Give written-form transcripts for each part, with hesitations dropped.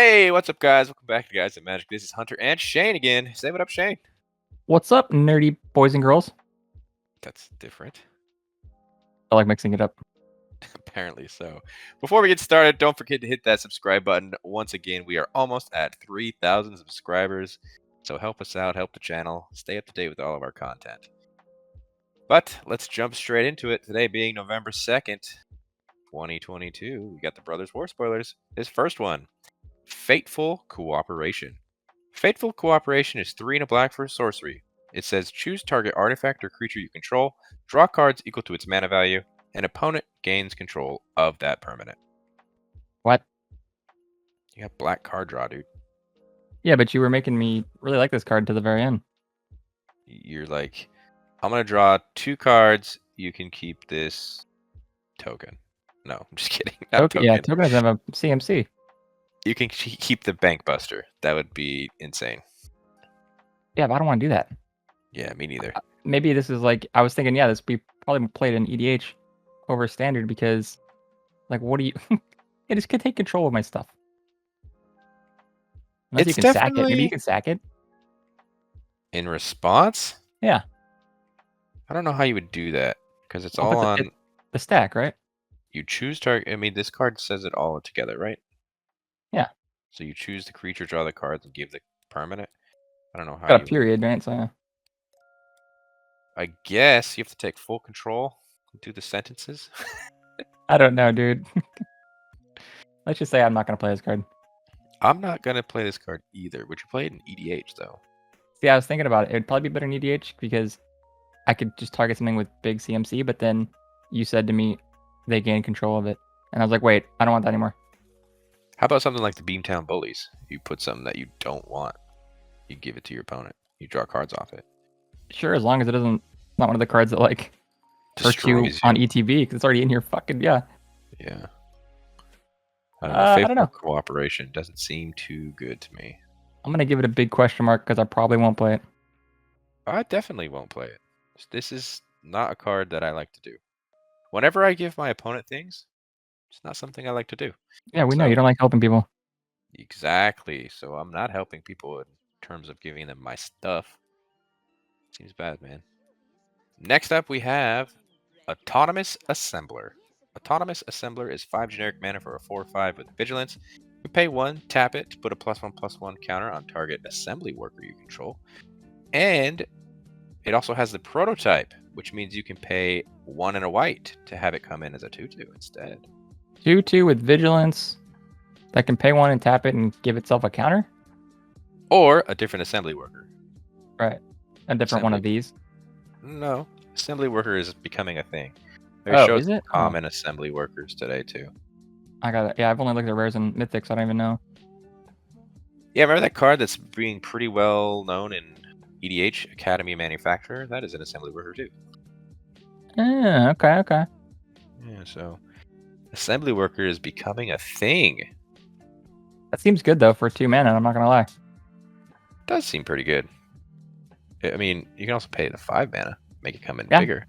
Hey, what's up, guys? Welcome back to Guys at Magic. This is Hunter and Shane again. Say what up, Shane. What's up, nerdy boys and girls? That's different. I like mixing it up. Apparently so. Before we get started, don't forget to hit that subscribe button. Once again, we are almost at 3,000 subscribers. So help us out, help the channel, stay up to date with all of our content. But let's jump straight into it. Today being November 2nd, 2022, we got the Brothers War spoilers. His first one, Fateful Cooperation. Fateful Cooperation is 3 and a black for a sorcery. It says choose target artifact or creature you control, draw cards equal to its mana value, and opponent gains control of that permanent. What? You got black card draw, dude. Yeah, but you were making me really like this card to the very end. You're like, I'm going to draw 2 cards. You can keep this token. No, I'm just kidding. Not token doesn't have a CMC. You can keep the Bank Buster. That would be insane. Yeah, but I don't want to do that. Yeah, me neither. Maybe this is like, I was thinking, yeah, this would be probably played in EDH over standard because, like, what do you... It just could take control of my stuff. Unless you can sack it. Maybe you can sack it. In response? Yeah. I don't know how you would do that because it's all on the stack, right? You choose target. I mean, this card says it all together, right? Yeah. So you choose the creature, draw the cards, and give the permanent. I don't know how. Got a period, right? So yeah. I guess you have to take full control and do the sentences. I don't know, dude. Let's just say I'm not gonna play this card. I'm not gonna play this card either. Would you play it in EDH though? See, I was thinking about it. It'd probably be better in EDH because I could just target something with big CMC, but then you said to me they gain control of it. And I was like, wait, I don't want that anymore. How about something like the Beamtown Bullies? You put something that you don't want. You give it to your opponent. You draw cards off it. Sure, as long as it doesn't not one of the cards that like hurts you on ETB because it's already in your fucking Yeah. I don't know. I don't know. Cooperation doesn't seem too good to me. I'm gonna give it a big question mark because I probably won't play it. I definitely won't play it. This is not a card that I like to do. Whenever I give my opponent things, it's not something I like to do. Yeah, we know you don't like helping people. Exactly. So I'm not helping people in terms of giving them my stuff. Seems bad, man. Next up, we have Autonomous Assembler. Autonomous Assembler is 5 generic mana for a 4/5 with Vigilance. You pay 1, tap it to put a +1/+1 counter on target assembly worker you control. And it also has the prototype, which means you can pay 1 and a white to have it come in as a 2/2 instead. 2/2 with Vigilance that can pay 1 and tap it and give itself a counter? Or a different assembly worker. Right. A different one of these? No. Assembly worker is becoming a thing. Is it? Common assembly workers today, too. I got it. Yeah, I've only looked at rares and mythics. So I don't even know. Yeah, remember that card that's being pretty well known in EDH, Academy Manufacturer? That is an assembly worker, too. Yeah, okay. Yeah, so assembly worker is becoming a thing. That seems good, though, for 2 mana. I'm not going to lie. Does seem pretty good. I mean, you can also pay the 5 mana, make it come in bigger.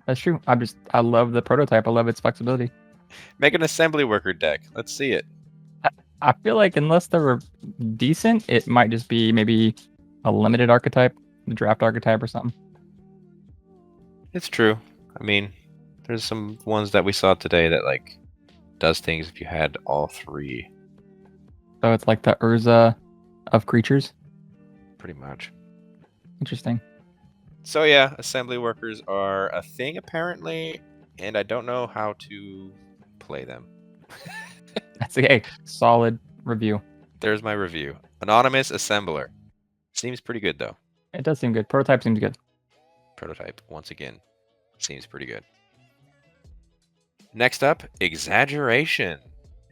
That's true. I love the prototype. I love its flexibility. Make an assembly worker deck. Let's see it. I feel like unless they were decent, it might just be maybe a limited archetype, the draft archetype or something. It's true. I mean, there's some ones that we saw today that like does things if you had all 3. So it's like the Urza of creatures? Pretty much. Interesting. So yeah, assembly workers are a thing apparently, and I don't know how to play them. That's a solid review. There's my review. Anonymous Assembler. Seems pretty good though. It does seem good. Prototype seems good. Prototype, once again, seems pretty good. Next up, Exaggeration.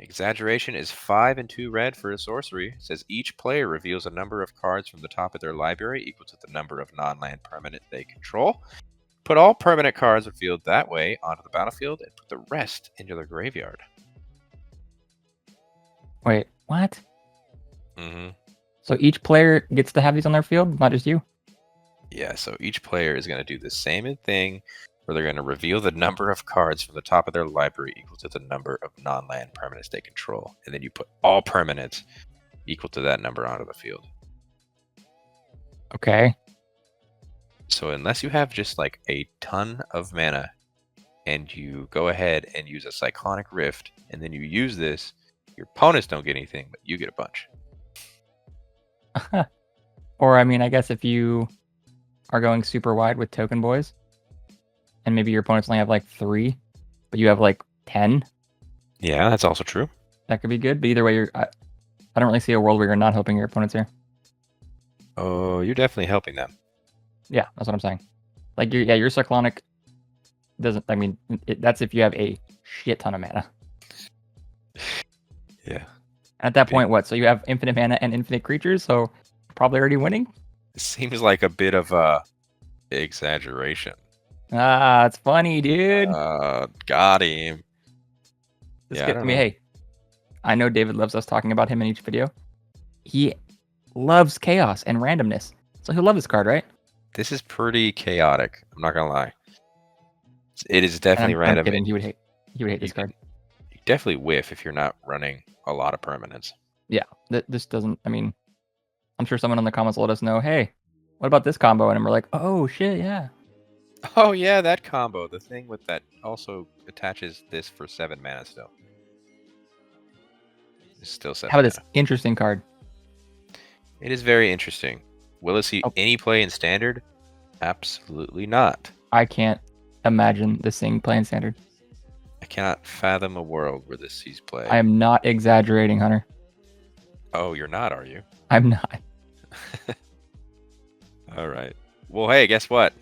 Exaggeration is 5 and 2 red for a sorcery. It says each player reveals a number of cards from the top of their library equal to the number of non-land permanent they control. Put all permanent cards revealed that way onto the battlefield and put the rest into their graveyard. Wait, what? Mm-hmm. So each player gets to have these on their field, not just you? Yeah, so each player is going to do the same thing. where they're going to reveal the number of cards from the top of their library equal to the number of non-land permanents they control. And then you put all permanents equal to that number onto the field. Okay. So unless you have just like a ton of mana and you go ahead and use a Cyclonic Rift and then you use this, your opponents don't get anything, but you get a bunch. Or, I mean, I guess if you are going super wide with token boys, and maybe your opponents only have like 3, but you have like 10. Yeah, that's also true. That could be good. But either way, I don't really see a world where you're not helping your opponents here. Oh, you're definitely helping them. Yeah, that's what I'm saying. Like, your Cyclonic doesn't. I mean, that's if you have a shit ton of mana. Yeah. At that point, what? So you have infinite mana and infinite creatures, so probably already winning. It seems like a bit of exaggeration. Ah, it's funny, dude. Got him. Hey, I know David loves us talking about him in each video. He loves chaos and randomness, so he'll love this card, right? This is pretty chaotic. I'm not gonna lie. It is definitely random. I'm kidding. He would hate this card. You definitely whiff if you're not running a lot of permanents. Yeah, this doesn't. I mean, I'm sure someone in the comments will let us know. Hey, what about this combo? And we're like, oh shit, yeah. Oh yeah, that combo. The thing with that also attaches this for 7 mana still. It's still 7 How about mana. this interesting card? It is very interesting. Will it see any play in Standard? Absolutely not. I can't imagine this thing playing Standard. I cannot fathom a world where this sees play. I am not exaggerating, Hunter. Oh, you're not, are you? I'm not. All right. Well, hey, guess what?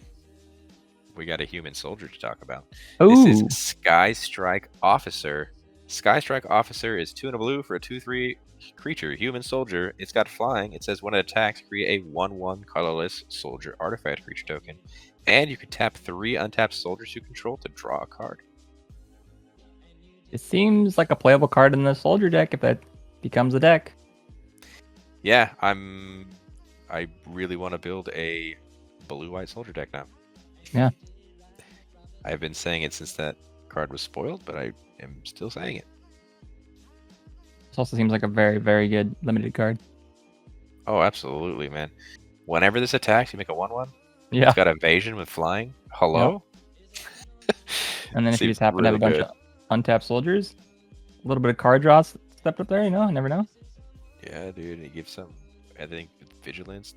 We got a human soldier to talk about. Ooh. This is Skystrike Officer. Skystrike Officer is 2 and a blue for a 2/3 creature, human soldier. It's got flying. It says when it attacks, create a 1/1 colorless soldier artifact creature token. And you can tap 3 untapped soldiers you control to draw a card. It seems like a playable card in the soldier deck if that becomes a deck. Yeah, I really want to build a blue-white soldier deck now. Yeah. I've been saying it since that card was spoiled, but I am still saying it. This also seems like a very, very good limited card. Oh, absolutely, man. Whenever this attacks, you make a 1/1. Yeah. It's got evasion with flying. Hello? Yep. And then if you just happen to have a bunch of untapped soldiers, a little bit of card draws stepped up there, you know, never know. Yeah, dude, it gives some, I think, vigilance.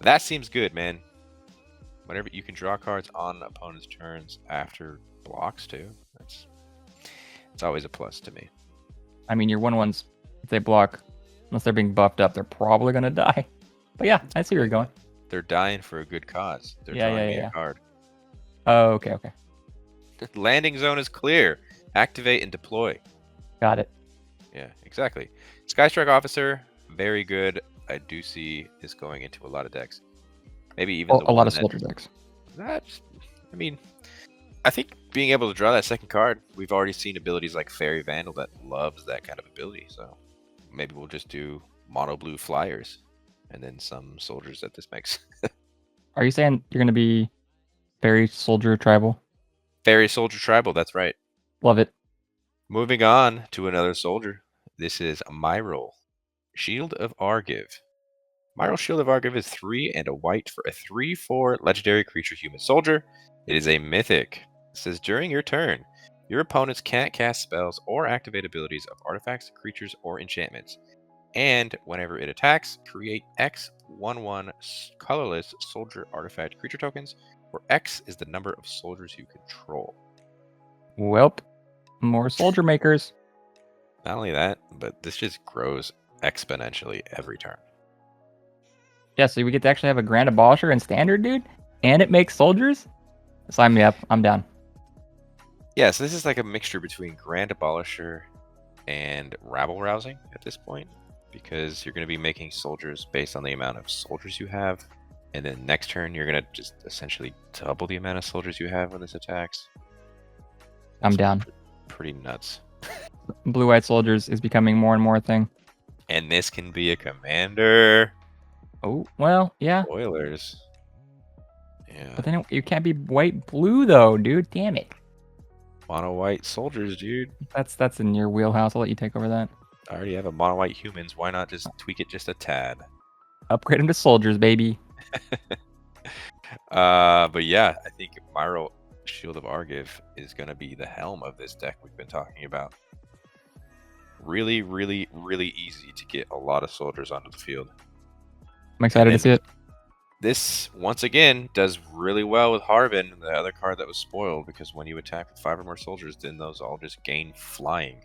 That seems good, man. Whenever you can draw cards on opponent's turns after blocks too. It's always a plus to me. I mean, your 1/1s, if they block, unless they're being buffed up, they're probably gonna die. But yeah, I see where you're going. They're dying for a good cause. They're drawing me a card. Oh, okay. Landing zone is clear. Activate and deploy. Got it. Yeah, exactly. Skystrike Officer, very good. I do see this going into a lot of decks. Maybe even a lot of soldier decks. I mean, I think being able to draw that second card, we've already seen abilities like Fairy Vandal that loves that kind of ability. So maybe we'll just do mono blue flyers and then some soldiers that this makes. Are you saying you're going to be Fairy Soldier Tribal? Fairy Soldier Tribal, that's right. Love it. Moving on to another soldier. This is Myrel, Shield of Argive. Myrel Shield of Argive is 3 and a white for a 3/4 legendary creature human soldier. It is a mythic. It says during your turn, your opponents can't cast spells or activate abilities of artifacts, creatures, or enchantments. And whenever it attacks, create X 1/1 colorless soldier artifact creature tokens, where X is the number of soldiers you control. Welp, more soldier makers. Not only that, but this just grows exponentially every turn. Yeah, so we get to actually have a Grand Abolisher in Standard, dude? And it makes soldiers? Sign me up. I'm down. Yeah, so this is like a mixture between Grand Abolisher and Rabble Rousing at this point, because you're going to be making soldiers based on the amount of soldiers you have, and then next turn you're going to just essentially double the amount of soldiers you have when this attacks. I'm down. Pretty nuts. Blue-white soldiers is becoming more and more a thing. And this can be a commander. Oh, well, yeah. Spoilers. Yeah. But then you can't be white blue though, dude. Damn it. Mono white soldiers, dude. That's in your wheelhouse. I'll let you take over that. I already have a mono white humans. Why not just tweak it just a tad? Upgrade them to soldiers, baby. But yeah, I think Myrel Shield of Argive is going to be the helm of this deck we've been talking about. Really, really, really easy to get a lot of soldiers onto the field. I'm excited to see it. This, once again, does really well with Harbin, the other card that was spoiled, because when you attack with 5 or more soldiers, then those all just gain flying.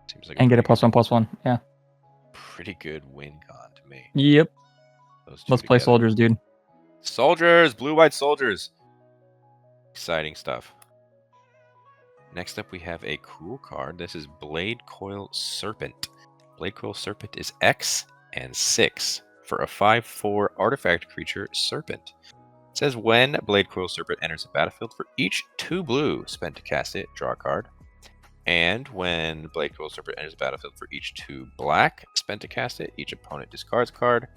Seems like And get a +1/+1. Yeah. pretty good win con to me. Yep. Those two Let's play together. soldiers, dude. Soldiers! Blue-white soldiers! Exciting stuff. Next up, we have a cool card. This is Bladecoil Serpent. Bladecoil Serpent is X and 6 for a 5/4 artifact creature, Serpent. It says when Bladecoil Serpent enters the battlefield, for each 2 blue spent to cast it, draw a card. And when Bladecoil Serpent enters the battlefield, for each 2 black spent to cast it, each opponent discards a card.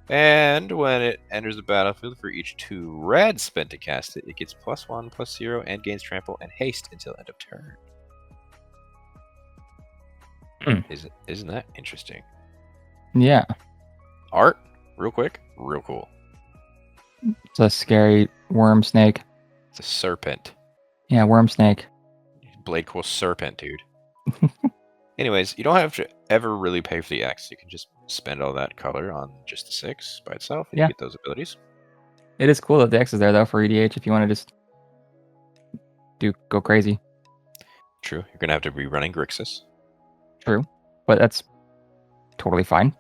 And when it enters the battlefield, for each 2 red spent to cast it, it gets +1/+0 and gains trample and haste until end of turn. Isn't that interesting? Yeah. Art, real quick, real cool. It's a scary worm snake. It's a serpent. Yeah, worm snake. Bladecoil Serpent, dude. Anyways, you don't have to ever really pay for the X. You can just spend all that color on just the 6 by itself, and Yeah. you get those abilities. It is cool that the X is there though for EDH if you want to just go crazy. True. You're gonna have to be running Grixis. True, but that's totally fine.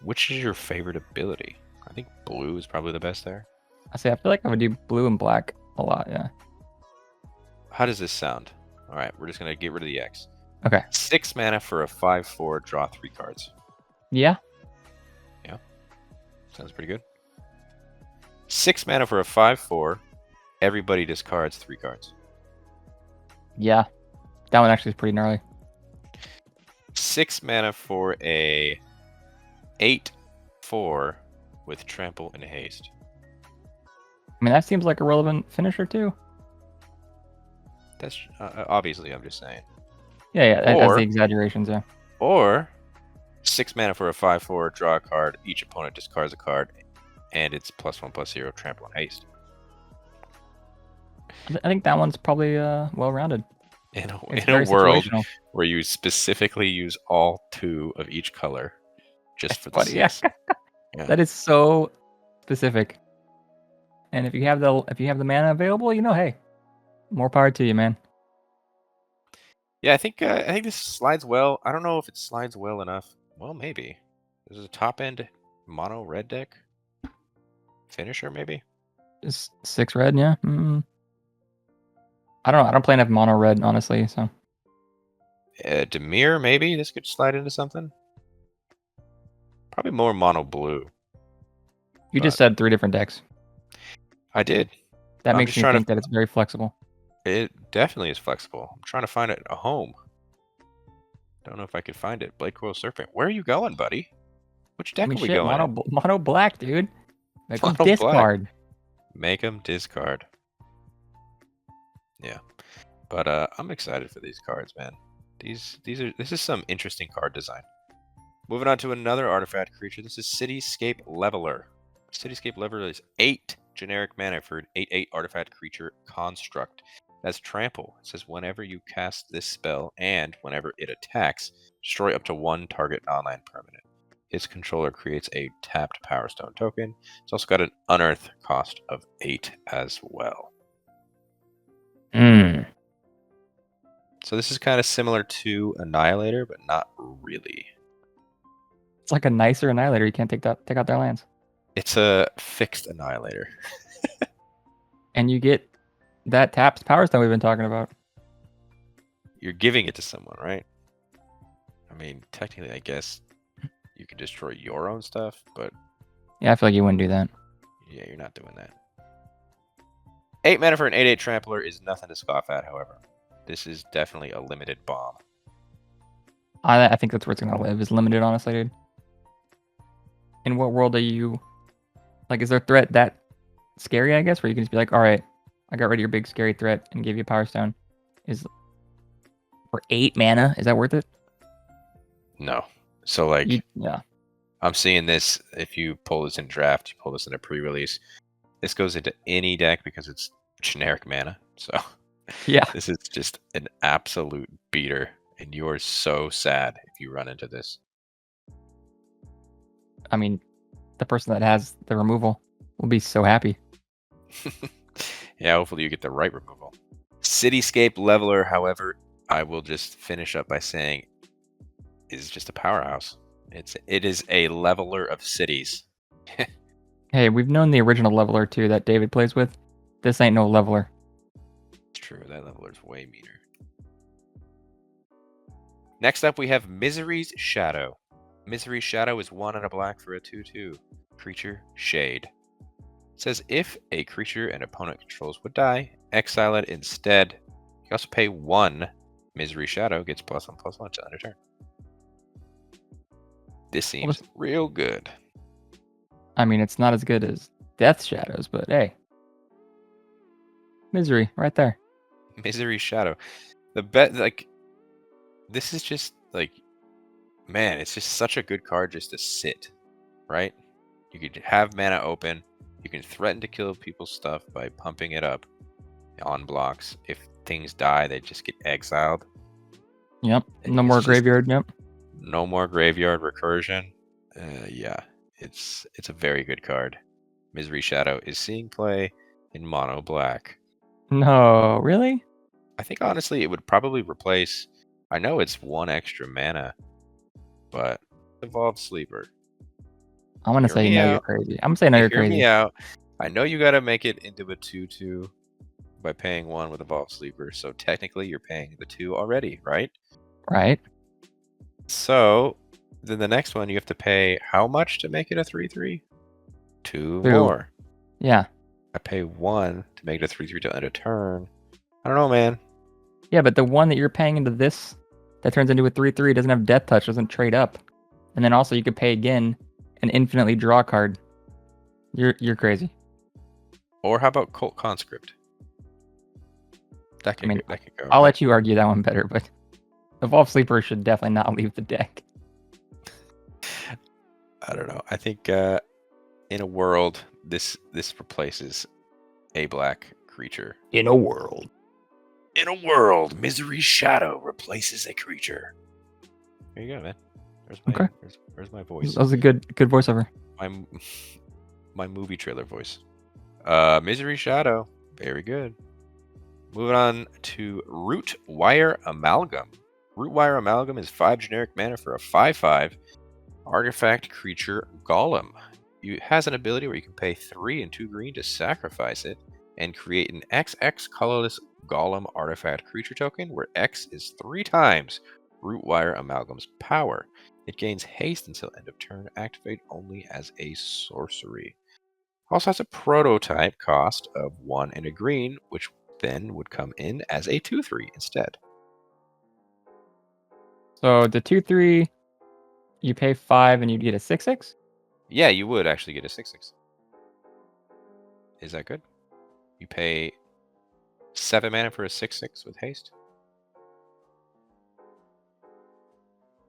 Which is your favorite ability? I think blue is probably the best there. I feel like I would do blue and black a lot. Yeah. How does this sound? All right, we're just gonna get rid of the X. Okay. 6 mana for a 5/4, draw 3 cards. Yeah. Yeah. Sounds pretty good. 6 mana for a 5/4, everybody discards 3 cards. Yeah. That one actually is pretty gnarly. 6 mana for a 8/4 with trample and haste. I mean, that seems like a relevant finisher too. That's obviously, I'm just saying. Yeah, as Or- the exaggerations, yeah. Or 6 mana for a 5/4, draw a card. Each opponent discards a card, and it's +1/+0 trample and haste. I think that one's probably well-rounded. In It's a very world situational. where you specifically use all 2 of each color, just for the But yeah, 6. Yeah. that is so specific. And if you have the mana available, hey, more power to you, man. Yeah, I think this slides well. I don't know if it slides well enough. Well, maybe. This is a top end mono red deck finisher, maybe. Just 6 red, yeah. I don't know. I don't play enough mono red, honestly. So Demir, maybe this could slide into something. Probably more mono blue. you just said 3 different decks. I did. That I'm makes just me trying to- think that it's very flexible. It definitely is flexible. I'm trying to find it a home. Don't know if I could find it. Bladecoil Serpent. Where are you going, buddy? Which deck are we shit, going? in? mono black, dude. Make them Mono black. discard. Make them discard. Yeah, but I'm excited for these cards, man. This is some interesting card design. Moving on to another artifact creature. This is Cityscape Leveler. Cityscape Leveler is 8 generic mana for an 8/8 artifact creature construct. That's trample. It says whenever you cast this spell and whenever it attacks, destroy up to 1 target non-land permanent. Its controller creates a tapped Power Stone token. It's also got an unearth cost of 8 as well. So this is kind of similar to Annihilator, but not really. It's like a nicer Annihilator. You can't take out their lands. It's a fixed Annihilator. And you get that tapped Power Stone we've been talking about. You're giving it to someone, right? I mean, technically, I guess you can destroy your own stuff, but Yeah, I feel like you wouldn't do that. yeah, you're not doing that. 8 mana for an 8/8 trampler is nothing to scoff at, however. This is definitely a limited bomb. I think that's where it's gonna live, is limited, honestly, dude. In what world are you... Like, is there a threat that scary, I guess, where you can just be like, all right, I got rid of your big scary threat and gave you a Power Stone. Is for 8 mana, is that worth it? No. So like, Yeah. I'm seeing this. If you pull this in draft, you pull this in a pre-release. This goes into any deck because it's generic mana. So Yeah. this is just an absolute beater, and you are so sad if you run into this. I mean, the person that has the removal will be so happy. Yeah, hopefully you get the right removal. Cityscape Leveler, however, I will just finish up by saying is just a powerhouse. It is a leveler of cities. Hey, we've known the original leveler too that David plays with. This ain't no leveler. It's true, that leveler's way meaner. Next up, we have Misery's Shadow. Misery's Shadow is 1 and a black for a 2/2 creature Shade. It says if a creature an opponent controls would die, exile it instead. You also pay 1. Misery Shadow gets +1/+1 to end a turn. This seems real good. I mean, it's not as good as Death Shadows, but hey. Misery, right there. Misery Shadow. The bet, like, this is just, like, man, it's just such a good card just to sit, right? You could have mana open. You can threaten to kill people's stuff by pumping it up on blocks. If things die, they just get exiled. Yep. No more graveyard. Yep. No more graveyard recursion. Yeah, it's a very good card. Misery Shadow is seeing play in mono black. No, really? I think honestly it would probably replace. I know it's 1 extra mana, but Evolved Sleeper. I'm gonna say no, you're crazy. I'm gonna say no, you're Hear crazy. me out. I know you got to make it into a 2/2 by paying 1 with Evolved Sleeper, so technically you're paying the 2 already, right? Right. So then the next one you have to pay how much to make it a 3/3? 2 2. more. Yeah. I pay 1 to make it a 3/3 to end a turn. I don't know, man. Yeah, but the one that you're paying into this that turns into a 3/3 doesn't have Death Touch, doesn't trade up. And then also you could pay again and infinitely draw a card. You're crazy. Or how about Cult Conscript? That could go. I'll right? let you argue that one better, but Evolved Sleeper should definitely not leave the deck. I don't know. I think in a world, this replaces a black creature. In a world. In a world, Misery's Shadow replaces a creature. There you go, man. Where's my voice? That was a good voiceover. My movie trailer voice. Misery Shadow. Very good. Moving on to Rootwire Amalgam. Rootwire Amalgam is 5 generic mana for a 5/5 artifact creature golem. It has an ability where you can pay 3 and 2 green to sacrifice it and create an XX colorless golem artifact creature token where X is 3 times Rootwire Amalgam's power. It gains haste until end of turn, activate only as a sorcery. Also has a prototype cost of 1 and a green, which then would come in as a 2/3 instead. So the 2/3, you pay 5 and you'd get a 6/6? Yeah, you would actually get a 6/6. Is that good? You pay 7 mana for a 6/6 with haste?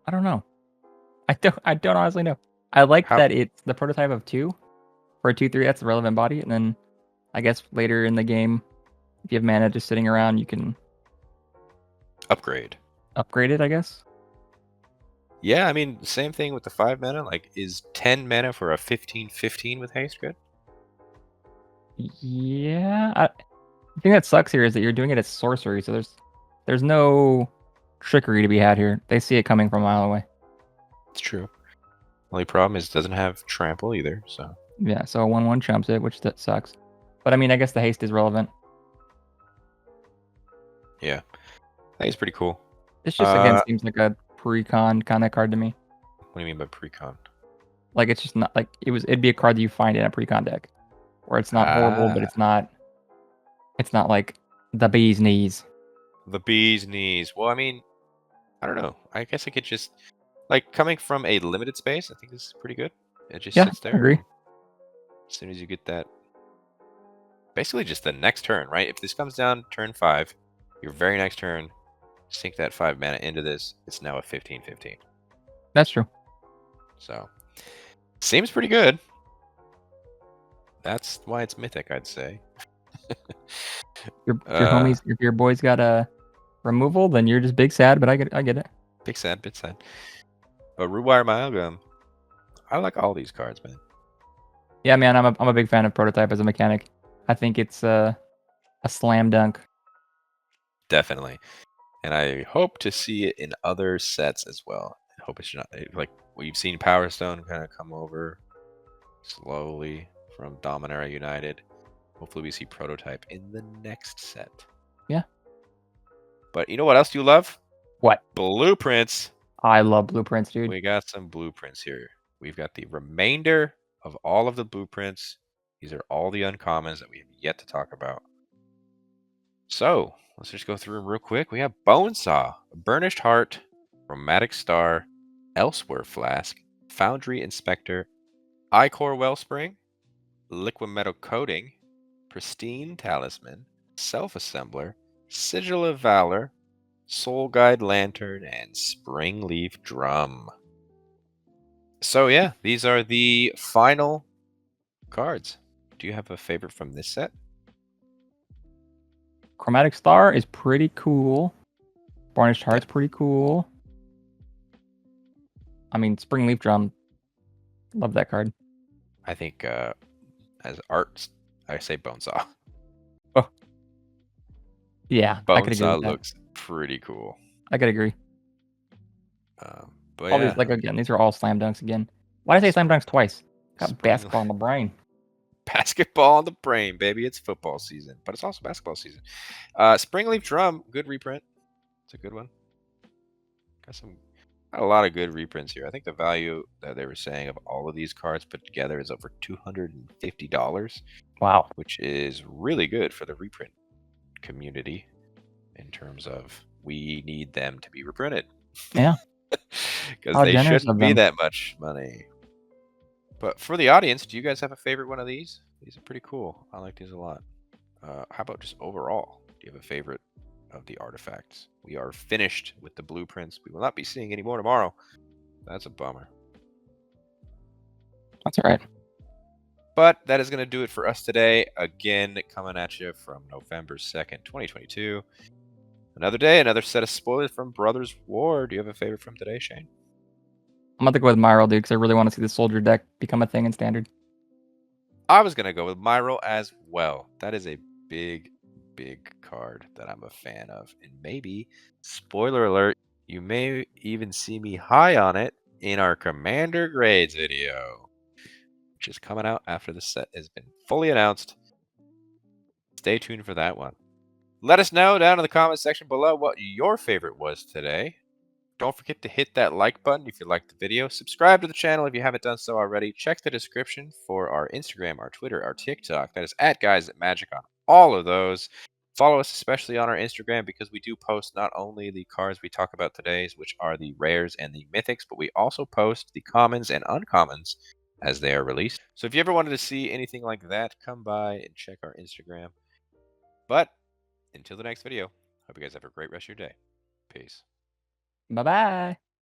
I don't know. I don't honestly know. I like that it's the prototype of 2 for a 2/3. That's the relevant body, and then I guess later in the game, if you have mana just sitting around, you can upgrade it, I guess. Yeah, I mean, same thing with the 5 mana. Like, is 10 mana for a 15/15 with haste good? Yeah, the thing that sucks here is that you're doing it as sorcery, so there's no trickery to be had here. They see it coming from a mile away. It's true. Only problem is it doesn't have trample either, so. Yeah, so a 1/1 chumps it, which that sucks. But I mean, I guess the haste is relevant. Yeah, I think it's pretty cool. This just again seems like a pre-con kind of card to me. What do you mean by pre-con? Like it's just not like it'd be a card that you find in a pre-con deck, where it's not horrible, but it's not like the bee's knees. The bee's knees. Well, I mean, I don't know. I guess I could just like coming from a limited space. I think this is pretty good. It just sits there. I agree. As soon as you get that basically just the next turn, right? If this comes down turn 5, your very next turn, sink that 5 mana into this. It's now a 15/15. That's true. So, seems pretty good. That's why it's mythic, I'd say. Your homies, if your boys got a removal, then you're just big sad. But I get it. Big sad, bit sad. But Rootwire Amalgam, I like all these cards, man. Yeah, man, I'm a big fan of Prototype as a mechanic. I think it's a slam dunk. Definitely. And I hope to see it in other sets as well. I hope it's not like we've seen Power Stone kind of come over slowly from Dominaria United. Hopefully we see Prototype in the next set. Yeah. But you know what else do you love? What? Blueprints. I love blueprints, dude. We got some blueprints here. We've got the remainder of all of the blueprints. These are all the uncommons that we have yet to talk about. So let's just go through them real quick. We have Bonesaw, Burnished Heart, Chromatic Star, Elsewhere Flask, Foundry Inspector, Ichor Wellspring, Liquid Metal Coating, Pristine Talisman, Self-Assembler, Sigil of Valor, Soul Guide Lantern, and Springleaf Drum. So yeah, these are the final cards. Do you have a favorite from this set? Chromatic Star is pretty cool. Burnished Heart's pretty cool. I mean, Springleaf Drum. Love that card. I think as art, I say Bonesaw. Oh. Yeah, I could agree with Bonesaw that. looks pretty cool. I could agree. But all yeah, these, like, again, these are all slam dunks again. Why did I say slam dunks twice? Got Spring- basketball in the brain. Basketball on the brain, baby. It's football season, but it's also basketball season. Springleaf Drum, good reprint. It's a good one. Got a lot of good reprints here. I think the value that they were saying of all of these cards put together is over $250. Wow. Which is really good for the reprint community in terms of we need them to be reprinted. Yeah. Because they shouldn't be that much money. But for the audience, do you guys have a favorite one of these? These are pretty cool. I like these a lot. How about just overall? Do you have a favorite of the artifacts? We are finished with the blueprints. We will not be seeing any more tomorrow. That's a bummer. That's all right. But that is going to do it for us today. Again, coming at you from November 2nd, 2022. Another day, another set of spoilers from Brothers War. Do you have a favorite from today, Shane? I'm going to go with Myrel, dude, because I really want to see the soldier deck become a thing in Standard. I was going to go with Myrel as well. That is a big, big card that I'm a fan of. And maybe, spoiler alert, you may even see me high on it in our Commander Grades video, which is coming out after the set has been fully announced. Stay tuned for that one. Let us know down in the comment section below what your favorite was today. Don't forget to hit that like button if you liked the video. Subscribe to the channel if you haven't done so already. Check the description for our Instagram, our Twitter, our TikTok. That is @GuysThatMagic on all of those. Follow us especially on our Instagram because we do post not only the cards we talk about today, which are the rares and the mythics, but we also post the commons and uncommons as they are released. So if you ever wanted to see anything like that, come by and check our Instagram. But until the next video, hope you guys have a great rest of your day. Peace. Bye-bye.